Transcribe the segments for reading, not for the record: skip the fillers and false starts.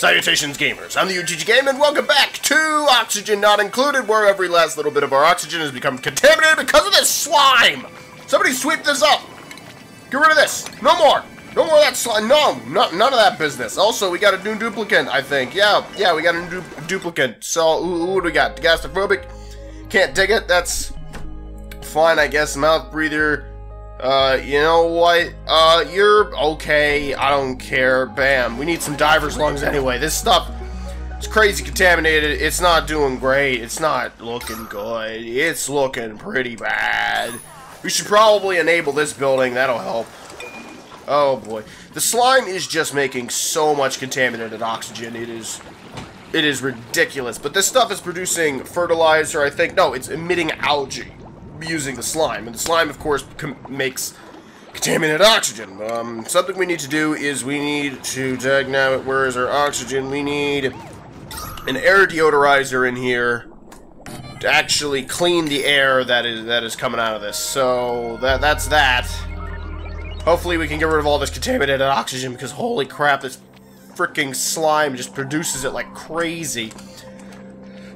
Salutations, gamers. I'm the OgichiGame, and welcome back to Oxygen Not Included, where every last little bit of our oxygen has become contaminated because of this slime! Somebody sweep this up! Get rid of this! No more! No more of that slime! No! None of that business. Also, we got a new duplicant, I think. Yeah, we got a new duplicant. So, who do we got? Gastrophobic? Can't dig it? That's fine, I guess. Mouth breather. You know what? You're okay. I don't care. Bam. We need some diver's lungs anyway. This stuff is crazy contaminated. It's not doing great. It's not looking good. It's looking pretty bad. We should probably enable this building. That'll help. Oh boy. The slime is just making so much contaminated oxygen. It is ridiculous. But this stuff is producing fertilizer, I think. No, it's emitting algae using the slime, and the slime, of course, makes contaminated oxygen. Something we need to do is we need to dagnabbit, where is our oxygen? We need an air deodorizer in here to actually clean the air that is coming out of this. So that's that. Hopefully we can get rid of all this contaminated oxygen, because holy crap, this freaking slime just produces it like crazy.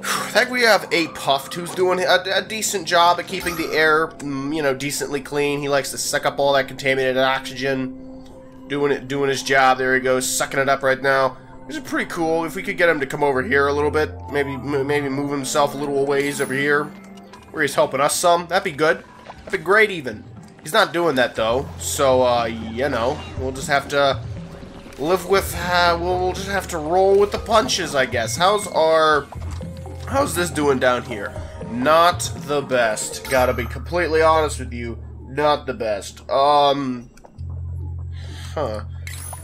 I think we have a Puffed who's doing a decent job at keeping the air, you know, decently clean. He likes to suck up all that contaminated oxygen, doing his job. There he goes, sucking it up right now. Which is pretty cool. If we could get him to come over here a little bit, maybe move himself a little ways over here, where he's helping us some. That'd be good. That'd be great even. He's not doing that though, so you know, we'll just have to live with. We'll just have to roll with the punches, I guess. How's this doing down here? Not the best. Gotta be completely honest with you. Not the best. But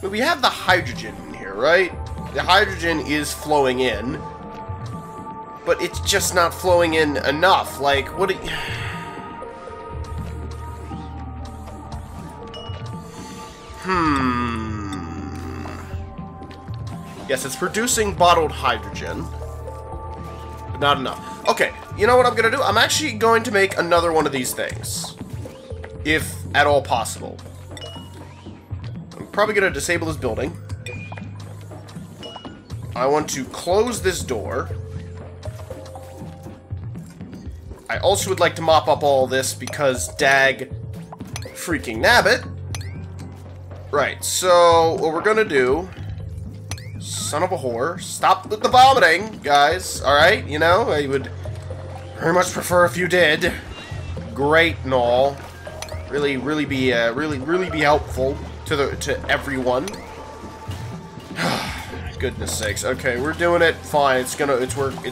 we have the hydrogen in here, right? The hydrogen is flowing in. But it's just not flowing in enough. Like, what do you... Yes, it's producing bottled hydrogen. Not enough. Okay, you know what I'm gonna do? I'm actually going to make another one of these things. If at all possible. I'm probably gonna disable this building. I want to close this door. I also would like to mop up all this because dag freaking nabbit. Right, so what we're gonna do... Son of a whore. Stop with the vomiting, guys. Alright, you know, I would very much prefer if you did. Great and all. Really be helpful to everyone. Goodness sakes. Okay, we're doing it fine. It's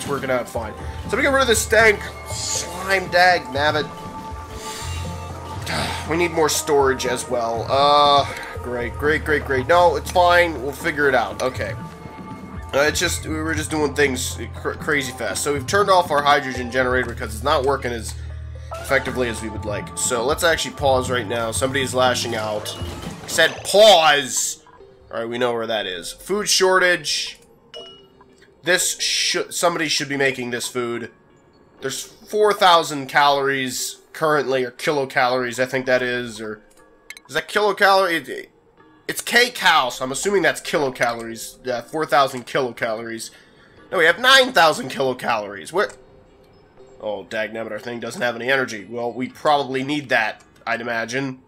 working out fine. So we get rid of this stank slime dag nabbit. We need more storage as well. Great. No, it's fine. We'll figure it out. Okay. We were just doing things crazy fast. So we've turned off our hydrogen generator because it's not working as effectively as we would like. So let's actually pause right now. Somebody's lashing out. I said pause! Alright, we know where that is. Food shortage. Somebody should be making this food. There's 4,000 calories currently, or kilocalories, I think that is, or... Is that kilocalorie? It's kcal, so I'm assuming that's kilocalories. Yeah, 4,000 kilocalories. No, we have 9,000 kilocalories. What? Oh, dagnabbit, our thing doesn't have any energy. Well, we probably need that, I'd imagine.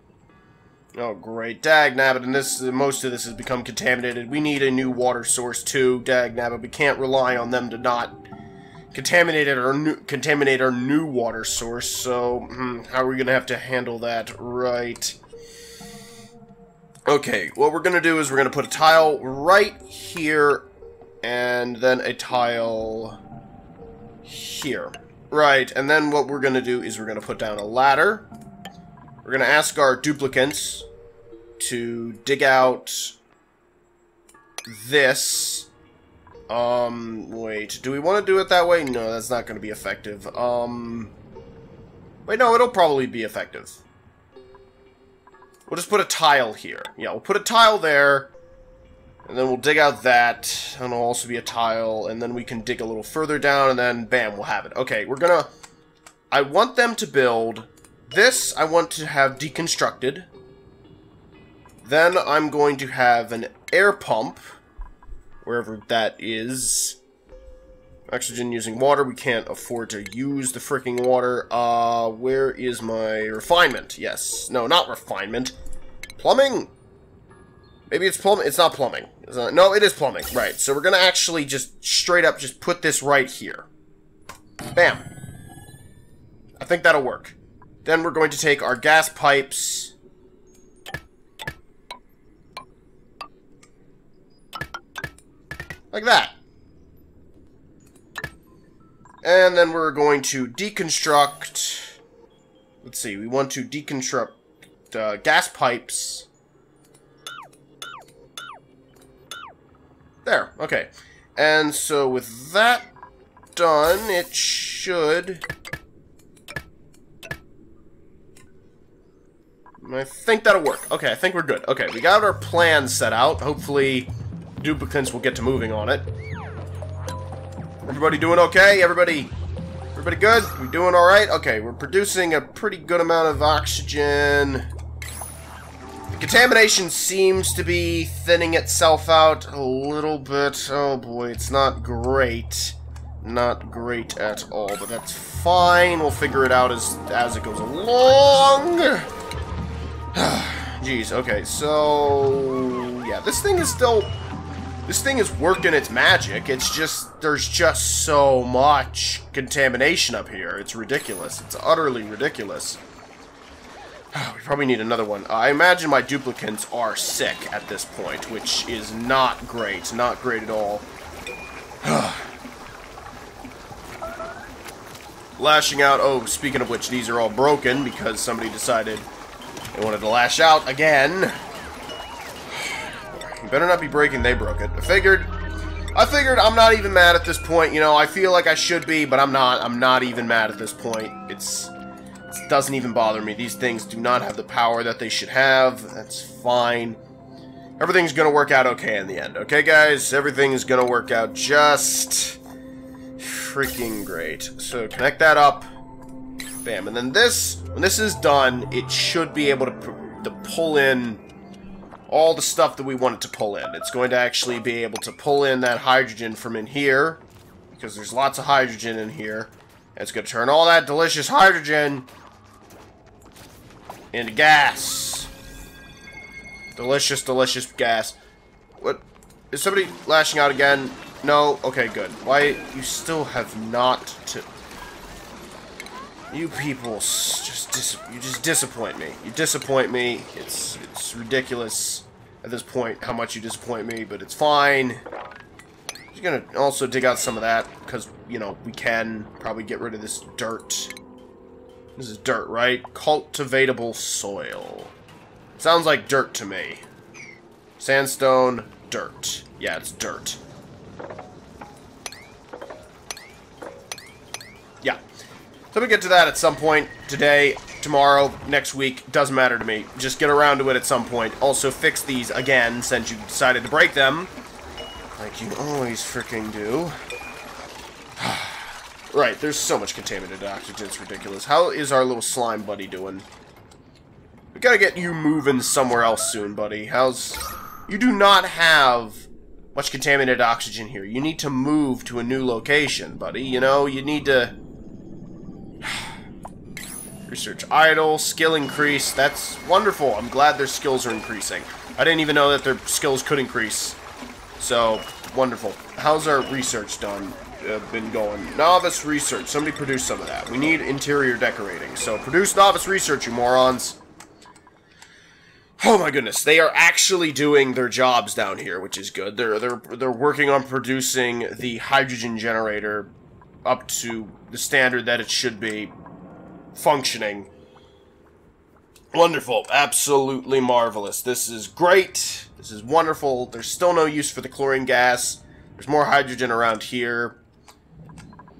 Oh, great. Dagnabbit, and most of this has become contaminated. We need a new water source, too, dagnabbit. We can't rely on them to not contaminate our new water source, so how are we going to have to handle that? Right. Okay, what we're going to do is we're going to put a tile right here, and then a tile here. Right, and then what we're going to do is we're going to put down a ladder. We're going to ask our duplicants to dig out this. Wait, do we want to do it that way? No, that's not going to be effective. Wait, no, it'll probably be effective. We'll just put a tile here. Yeah, we'll put a tile there, and then we'll dig out that, and it'll also be a tile, and then we can dig a little further down, and then, bam, we'll have it. Okay, we're gonna... I want them to build... This, I want to have deconstructed. Then I'm going to have an air pump Wherever that is. Oxygen using water. We can't afford to use the freaking water. Where is my refinement? Yes. No, not refinement. Plumbing? Maybe it's plumbing. It's not plumbing. No, it is plumbing. Right. So we're going to actually just straight up just put this right here. Bam. I think that'll work. Then we're going to take our gas pipes. Like that. And then we're going to deconstruct... Let's see, we want to deconstruct gas pipes. There, okay. And so with that done, it should... I think that'll work. Okay, I think we're good. Okay, we got our plan set out. Hopefully, duplicants will get to moving on it. Everybody doing okay? Everybody good? We doing alright? Okay, we're producing a pretty good amount of oxygen. The contamination seems to be thinning itself out a little bit. Oh boy, it's not great. Not great at all, but that's fine. We'll figure it out as it goes along. Jeez, okay, so... yeah, this thing is working its magic. It's just, there's just so much contamination up here. It's ridiculous. It's utterly ridiculous. We probably need another one. I imagine my duplicants are sick at this point, which is not great. Not great at all. Lashing out. Oh, speaking of which, these are all broken because somebody decided they wanted to lash out again. You better not be breaking, they broke it. I figured I'm not even mad at this point. You know, I feel like I should be, but I'm not. I'm not even mad at this point. It doesn't even bother me. These things do not have the power that they should have. That's fine. Everything's gonna work out okay in the end. Okay, guys? Everything's gonna work out just freaking great. So, connect that up. Bam. And then this, when this is done, it should be able to pull in all the stuff that we want it to pull in. It's going to actually be able to pull in that hydrogen from in here, because there's lots of hydrogen in here. And it's going to turn all that delicious hydrogen into gas. Delicious, delicious gas. What? Is somebody lashing out again? No? Okay, good. Why? You still have not to... You people you just disappoint me. You disappoint me. It's ridiculous at this point how much you disappoint me, but it's fine. Just gonna also dig out some of that because, you know, we can probably get rid of this dirt. This is dirt, right? Cultivatable soil. Sounds like dirt to me. Sandstone, dirt. Yeah, it's dirt. Yeah. So we get to that at some point today, tomorrow, next week. Doesn't matter to me. Just get around to it at some point. Also fix these again since you decided to break them. Like you always freaking do. Right, there's so much contaminated oxygen, it's ridiculous. How is our little slime buddy doing? We gotta get you moving somewhere else soon, buddy. You do not have much contaminated oxygen here. You need to move to a new location, buddy. You know, you need to... Research idle, skill increase. That's wonderful. I'm glad their skills are increasing. I didn't even know that their skills could increase. So, wonderful. How's our research been going? Novice research. Somebody produce some of that. We need interior decorating. So, produce novice research, you morons. Oh my goodness, they are actually doing their jobs down here, which is good. They're working on producing the hydrogen generator up to the standard that it should be. Functioning. Wonderful. Absolutely marvelous. This is great. This is wonderful. There's still no use for the chlorine gas. There's more hydrogen around here.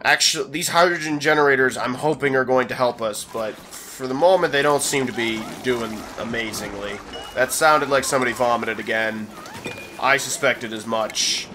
Actually, these hydrogen generators, I'm hoping, are going to help us, but for the moment, they don't seem to be doing amazingly. That sounded like somebody vomited again. I suspected as much.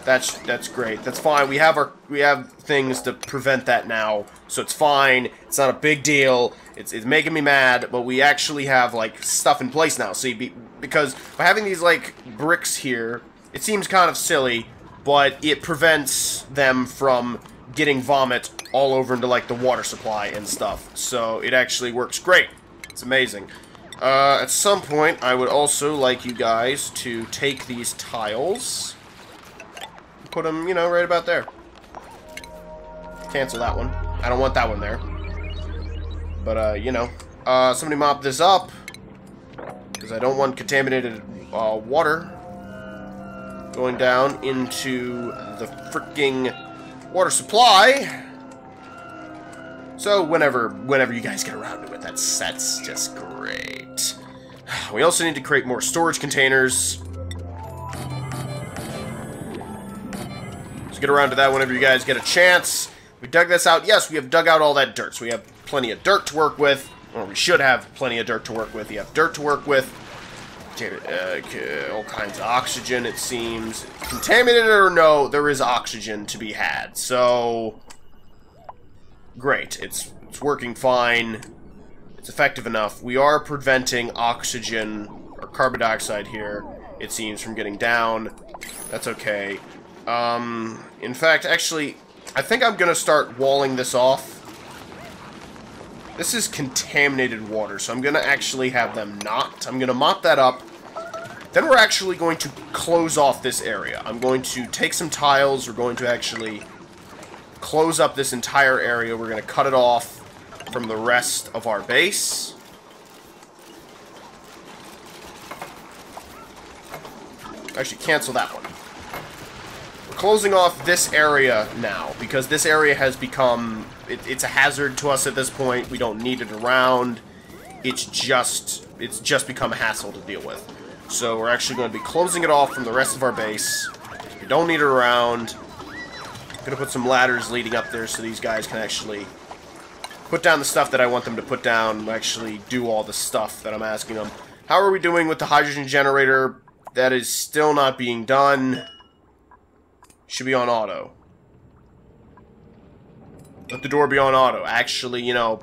That's great. That's fine. We have things to prevent that now, so it's fine. It's not a big deal. It's making me mad, but we actually have like stuff in place now. See, because by having these like bricks here, it seems kind of silly, but it prevents them from getting vomit all over into, like, the water supply and stuff. So it actually works great. It's amazing. At some point, I would also like you guys to take these tiles, put them, you know, right about there. Cancel that one. I don't want that one there. But, you know, somebody mop this up, because I don't want contaminated water going down into the freaking water supply. So whenever you guys get around to it, that's just great. We also need to create more storage containers. So get around to that whenever you guys get a chance. We dug this out. Yes, we have dug out all that dirt, so we have plenty of dirt to work with. Or we should have plenty of dirt to work with. You have dirt to work with. All kinds of oxygen, it seems. Contaminated or no, there is oxygen to be had. So, great. It's working fine. It's effective enough. We are preventing oxygen, or carbon dioxide here, it seems, from getting down. That's okay. In fact, actually, I think I'm going to start walling this off. This is contaminated water, so I'm going to actually have them not. I'm going to mop that up. Then we're actually going to close off this area. I'm going to take some tiles. We're going to actually close up this entire area. We're going to cut it off from the rest of our base. Actually, cancel that one. We're closing off this area now, because this area has become... It's a hazard to us at this point. We don't need it around. It's just become a hassle to deal with. So we're actually going to be closing it off from the rest of our base. We don't need it around. I'm going to put some ladders leading up there so these guys can actually put down the stuff that I want them to put down, and actually do all the stuff that I'm asking them. How are we doing with the hydrogen generator? That is still not being done. Should be on auto. Let the door be on auto. Actually, you know,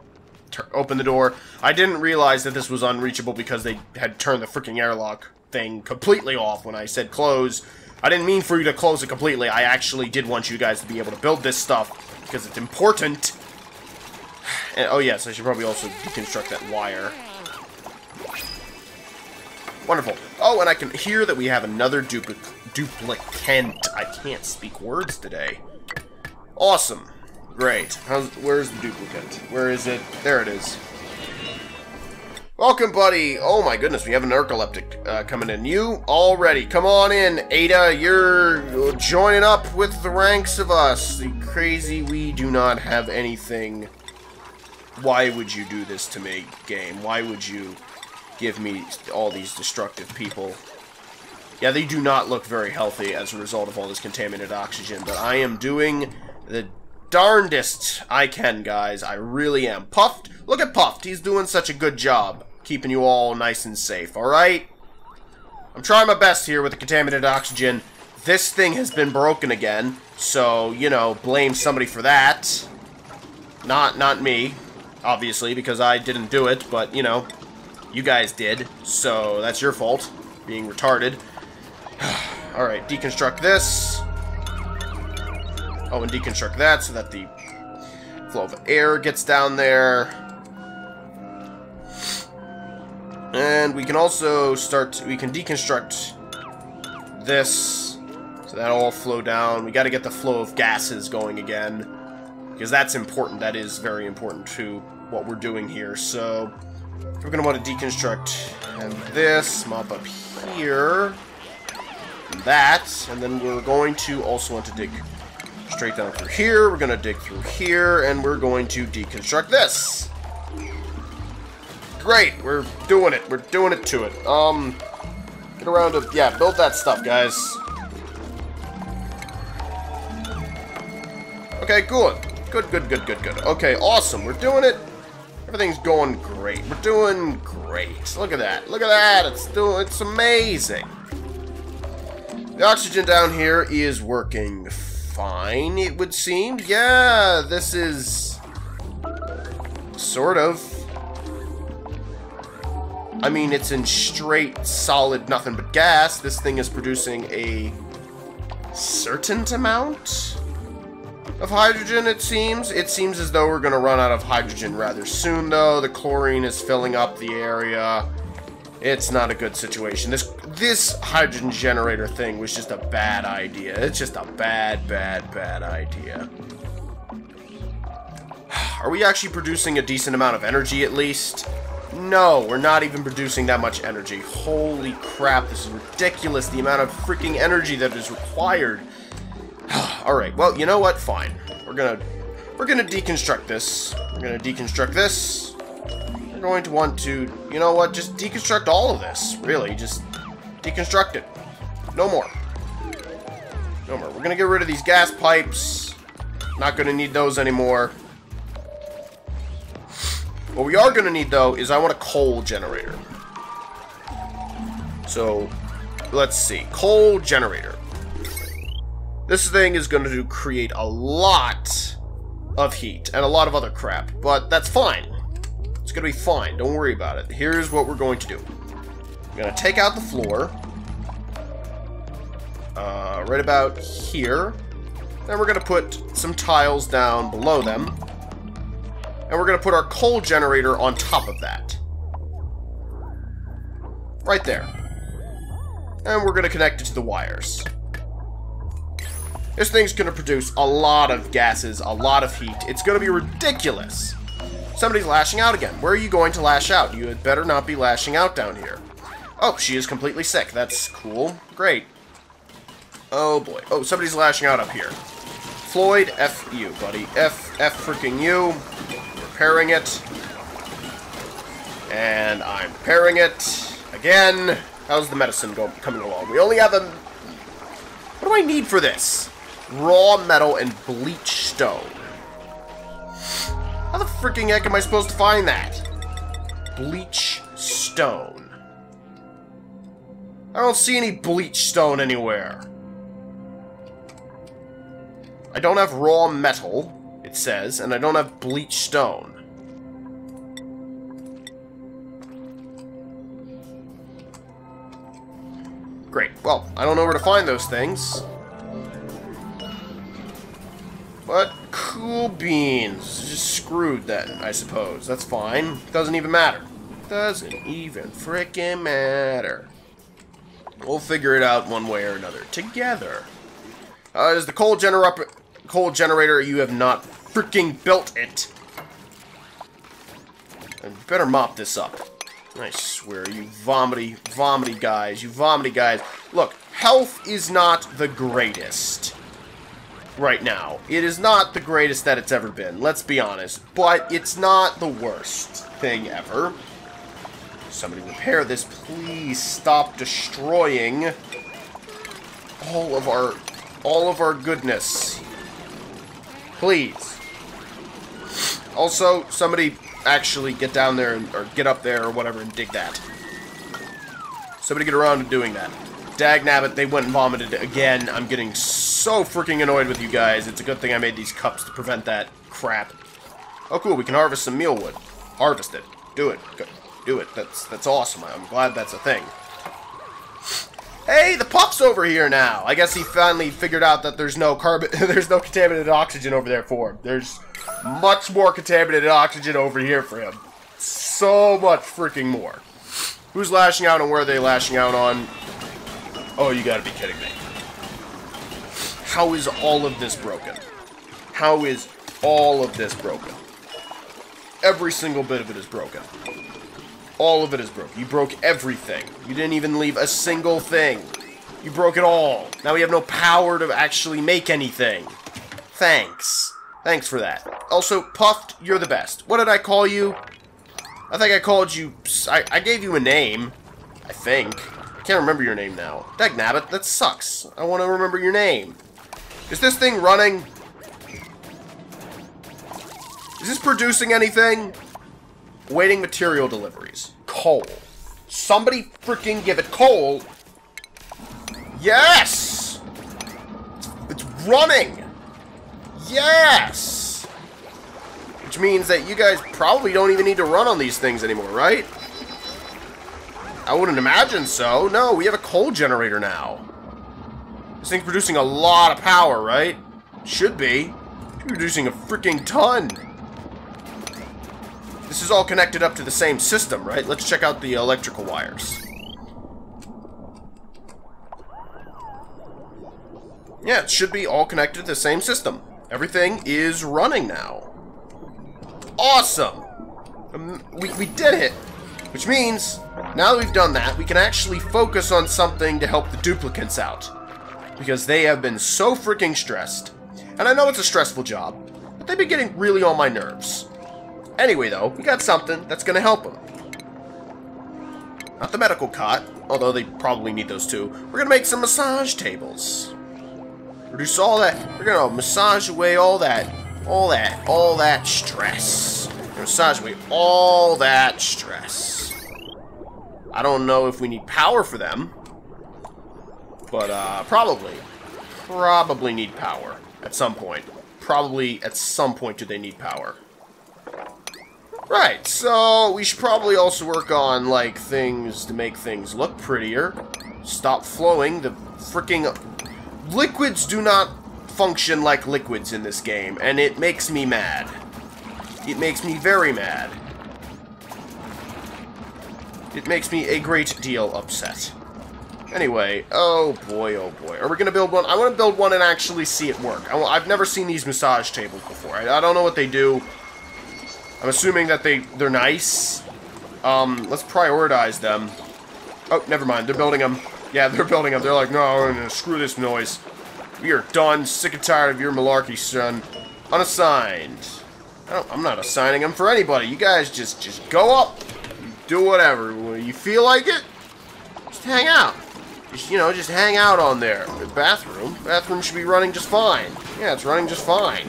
open the door. I didn't realize that this was unreachable because they had turned the freaking airlock thing completely off when I said close. I didn't mean for you to close it completely. I actually did want you guys to be able to build this stuff because it's important. And, oh yes, I should probably also deconstruct that wire. Wonderful. Oh, and I can hear that we have another duplicant. I can't speak words today. Awesome. Great. Where's the duplicate? Where is it? There it is. Welcome, buddy. Oh my goodness, we have an narcoleptic coming in. You already. Come on in, Ada. You're joining up with the ranks of us. The crazy, we do not have anything. Why would you do this to me, game? Why would you give me all these destructive people? Yeah, they do not look very healthy as a result of all this contaminated oxygen, but I am doing the darndest I can, guys. I really am. Puffed? Look at Puffed. He's doing such a good job keeping you all nice and safe, alright? I'm trying my best here with the contaminated oxygen. This thing has been broken again, so, you know, blame somebody for that. Not me, obviously, because I didn't do it, but, you know, you guys did, so that's your fault, being retarded. Alright, deconstruct this. Oh, and deconstruct that so that the flow of air gets down there. And we can also we can deconstruct this so that'll all flow down. We got to get the flow of gases going again, because that's important. That is very important to what we're doing here. So we're going to want to deconstruct and this, mop up here, and that, and then we're going to also want to dig straight down through here. We're going to dig through here, and we're going to deconstruct this. Great, we're doing it. We're doing it to it. Get around to, yeah, build that stuff, guys. Okay, good. Good. Okay, awesome. We're doing it. Everything's going great. We're doing great. Look at that. Look at that. It's amazing. The oxygen down here is working fine, it would seem. Yeah, this is sort of. I mean, it's in straight, solid, nothing but gas. This thing is producing a certain amount of hydrogen, it seems. It seems as though we're going to run out of hydrogen rather soon, though. The chlorine is filling up the area. It's not a good situation. This hydrogen generator thing was just a bad idea. It's just a bad idea. Are we actually producing a decent amount of energy, at least? No, we're not even producing that much energy. Holy crap, this is ridiculous, the amount of freaking energy that is required. Alright, well, you know what? Fine. We're gonna deconstruct this. We're gonna deconstruct this. We're going to want to, you know what, just deconstruct all of this. Really, just deconstruct it. No more. No more. We're gonna get rid of these gas pipes. Not gonna need those anymore. What we are going to need, though, is I want a coal generator. So, let's see. Coal generator. This thing is going to create a lot of heat and a lot of other crap, but that's fine. It's going to be fine. Don't worry about it. Here's what we're going to do. I'm going to take out the floor. Right about here. Then we're going to put some tiles down below them. And we're going to put our coal generator on top of that. Right there. And we're going to connect it to the wires. This thing's going to produce a lot of gases, a lot of heat. It's going to be ridiculous. Somebody's lashing out again. Where are you going to lash out? You had better not be lashing out down here. Oh, she is completely sick. That's cool. Great. Oh, boy. Oh, somebody's lashing out up here. Floyd, F you, buddy. F freaking you. Repairing it. And I'm repairing it. Again. How's the medicine coming along? We only have a... What do I need for this? Raw metal and bleach stone. How the freaking heck am I supposed to find that? Bleach stone. I don't see any bleach stone anywhere. I don't have raw metal, it says, and I don't have bleach stone. Great. Well, I don't know where to find those things. But cool beans. Just screwed then, I suppose. That's fine. Doesn't even matter. Doesn't even frickin' matter. We'll figure it out one way or another. Together. Is the coal generator, you have not freaking built it. I better mop this up. I swear, you vomity guys. Look, health is not the greatest right now. It is not the greatest that it's ever been, let's be honest. But it's not the worst thing ever. Somebody repair this, please. Stop destroying all of our goodness. Please. Also, somebody actually get down there or get up there or whatever and dig that. Somebody get around to doing that. Dagnabbit, they went and vomited again. I'm getting so freaking annoyed with you guys. It's a good thing I made these cups to prevent that crap. Oh, cool. We can harvest some mealwood. Harvest it. Do it. Go. Do it. That's awesome. I'm glad that's a thing. Hey, the pup's over here now. I guess he finally figured out that there's no there's no contaminated oxygen over there for him. There's much more contaminated oxygen over here for him. So much freaking more. Who's lashing out and where are they lashing out on? Oh, you gotta be kidding me. How is all of this broken? How is all of this broken? Every single bit of it is broken. All of it is broken. You broke everything. You didn't even leave a single thing. You broke it all. Now we have no power to actually make anything. Thanks. Thanks for that. Also, Puffed, you're the best. What did I call you? I think I called you... I gave you a name. I think. I can't remember your name now. Dagnabbit, that sucks. I want to remember your name. Is this thing running? Is this producing anything? Waiting material deliveries. Coal. Somebody freaking give it coal. Yes! It's running! Yes! Which means that you guys probably don't even need to run on these things anymore, right? I wouldn't imagine so. No, we have a coal generator now. This thing's producing a lot of power, right? Should be. Should be producing a freaking ton. This is all connected up to the same system, right? Let's check out the electrical wires. Yeah, it should be all connected to the same system. Everything is running now. Awesome! We did it! Which means, now that we've done that, we can actually focus on something to help the duplicants out. Because they have been so freaking stressed. And I know it's a stressful job, but they've been getting really on my nerves. Anyway, though, we got something that's going to help them. Not the medical cot, although they probably need those too. We're going to make some massage tables. Reduce all that. We're going to massage away all that stress. Massage away all that stress. I don't know if we need power for them, but probably need power at some point. Probably at some point do they need power. Right, so we should probably also work on, like, things to make things look prettier. Stop flowing. The freaking liquids do not function like liquids in this game, and it makes me mad. It makes me very mad. It makes me a great deal upset. Anyway, oh boy, oh boy. Are we going to build one? I want to build one and actually see it work. I've never seen these massage tables before. I don't know what they do. I'm assuming that they're nice. Let's prioritize them. Oh, never mind. They're building them. Yeah, they're building them. They're like, no, screw this noise. We are done. Sick and tired of your malarkey, son. Unassigned. I'm not assigning them for anybody. You guys just go up. Do whatever. When you feel like it, just hang out. Just hang out on there. The bathroom. Bathroom should be running just fine. Yeah, it's running just fine.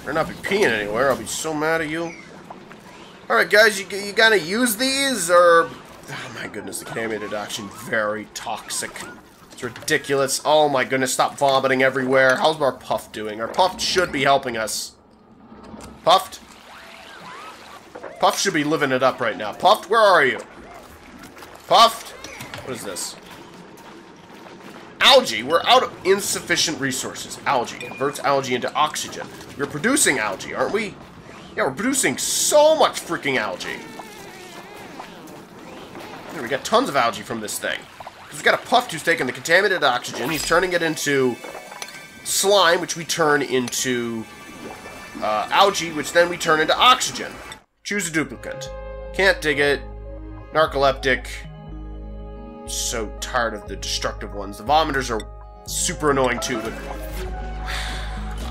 Better not be peeing anywhere. I'll be so mad at you. Alright, guys, you gonna use these, or... Oh, my goodness, the contaminated oxygen, very toxic. It's ridiculous. Oh, my goodness, stop vomiting everywhere. How's our Puff doing? Our Puff should be helping us. Puffed? Puff should be living it up right now. Puffed, where are you? Puffed? What is this? Algae. We're out of insufficient resources. Algae converts algae into oxygen. We're producing algae, aren't we? Yeah, we're producing so much freaking algae. Yeah, we got tons of algae from this thing. Because we've got a Puff who's taking the contaminated oxygen. He's turning it into slime, which we turn into algae, which then we turn into oxygen. Choose a duplicant. Can't dig it. Narcoleptic. So tired of the destructive ones. The vomiters are super annoying too.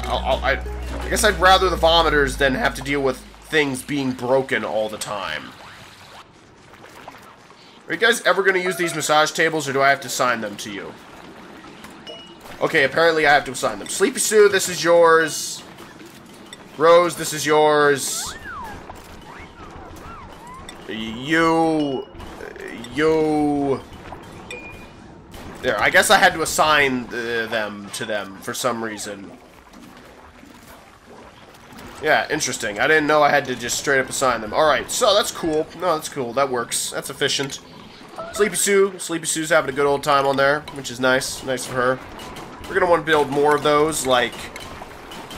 I guess I'd rather the vomiters than have to deal with things being broken all the time. Are you guys ever going to use these massage tables, or do I have to assign them to you? Okay, apparently I have to assign them. Sleepy Sue, this is yours. Rose, this is yours. You... There, I guess I had to assign them to them for some reason. Yeah, interesting. I didn't know I had to just straight up assign them. Alright, so that's cool. No, that's cool. That works. That's efficient. Sleepy Sue. Sleepy Sue's having a good old time on there, which is nice. Nice for her. We're going to want to build more of those, like,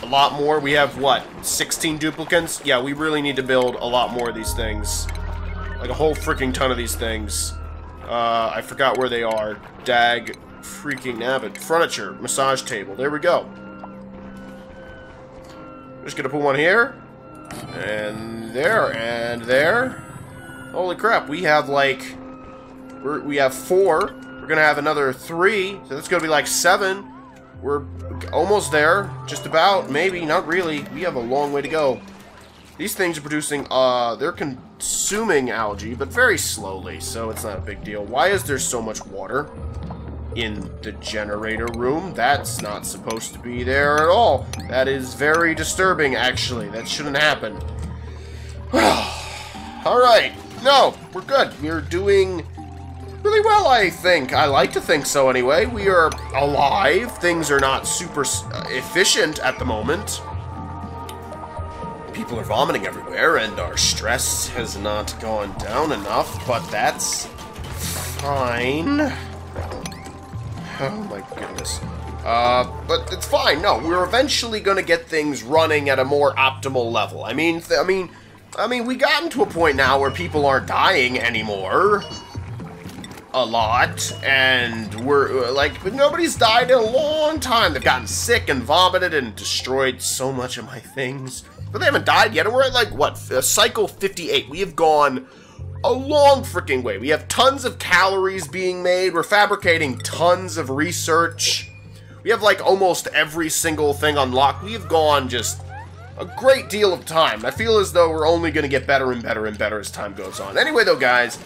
a lot more. We have, what, 16 duplicants? Yeah, we really need to build a lot more of these things. Like a whole freaking ton of these things. I forgot where they are. Dag freaking nabbit. Furniture. Massage table. There we go. Just gonna put one here. And there. And there. Holy crap. We have like... We have 4. We're gonna have another 3. So that's gonna be like 7. We're almost there. Just about. Maybe. Not really. We have a long way to go. These things are producing, they're consuming algae, but very slowly, so it's not a big deal. Why is there so much water in the generator room? That's not supposed to be there at all. That is very disturbing, actually. That shouldn't happen. Alright. No, we're good. We're doing really well, I think. I like to think so, anyway. We are alive. Things are not super efficient at the moment. People are vomiting everywhere, and our stress has not gone down enough, but that's fine. Oh my goodness. But it's fine. No, we're eventually going to get things running at a more optimal level. I mean, we gotten to a point now where people aren't dying anymore. A lot, and we're like, nobody's died in a long time. They've gotten sick and vomited and destroyed so much of my things, but they haven't died yet. And we're at like what, cycle 58. We have gone a long freaking way. We have tons of calories being made. We're fabricating tons of research. We have like almost every single thing unlocked. We have gone just a great deal of time. I feel as though we're only going to get better and better and better as time goes on. Anyway, though, guys,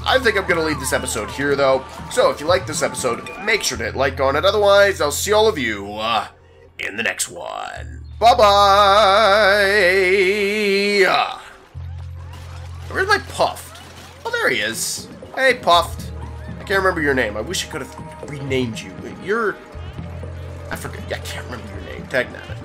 I think I'm going to leave this episode here, though. So, if you like this episode, make sure to hit like on it. Otherwise, I'll see all of you in the next one. Bye-bye! Where's my Puffed? Oh, there he is. Hey, Puffed. I can't remember your name. I wish I could have renamed you. I forget. I can't remember your name. Tag Nabbit.